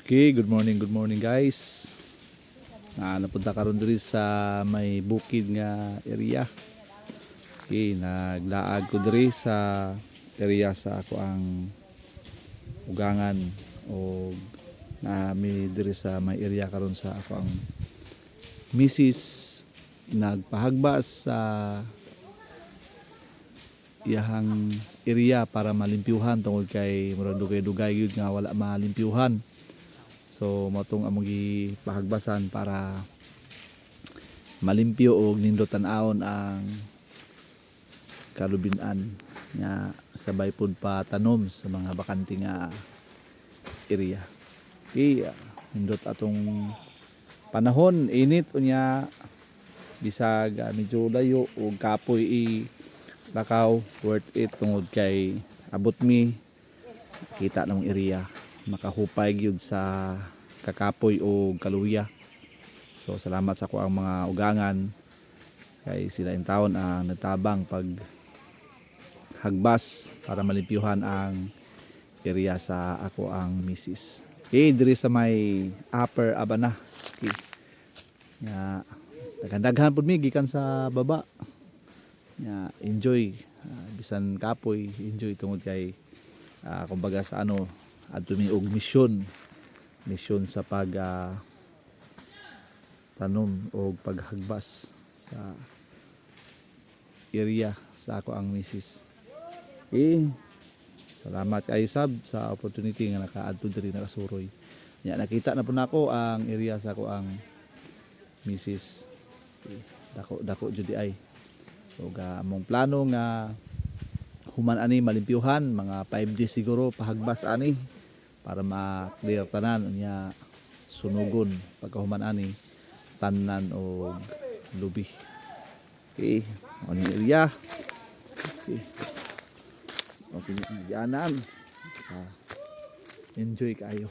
Okay, good morning guys. Napunta karon diri sa may bukid nga area. Okay, naglaag ko diri sa area sa ako ang ugangan o nami diri sa may area karon sa ako ang misis nagpahagbas sa iyahang area para malimpyuhan tungod kay murag dugay-dugay gyud nga wala malimpyuhan. So matong among gipahagbasan para malimpyo og nindot tan-awon ang kalubinan nga sabay pud pa tanom sa mga bakante nga area. Okay, nindot atong panahon init unya bisag medyo layo og kapoy lakaw worth it tungod kay abot mi kita namong area makahupay gyud sa kakapoy o kaluya. So salamat sa ako ang mga ugangan kay sila in taon ang nagtabang pag hagbas para malimpyuhan ang area sa ako ang misis. Okay, diri sa may upper Abana. Okay. Nga daghan pud mi gikan sa baba. Nga enjoy bisan kapoy enjoy tungod kay kumbaga sa ano adto mi og misyon sa pag tanom o paghagbas sa area sa ako ang misis. Salamat kay sab sa opportunity nga nakaadto diri nakasuroy. Nya nakita na po nako ang area sa ako ang misis. Dako jud ay. So among plano nga human ani malimpyuhan mga 5 days siguro pahagbas ani para ma-clear tanan unya sunugon pagkahuman ani tanan o lubi. Okay, on area. Okay, dianan. Enjoy kayo.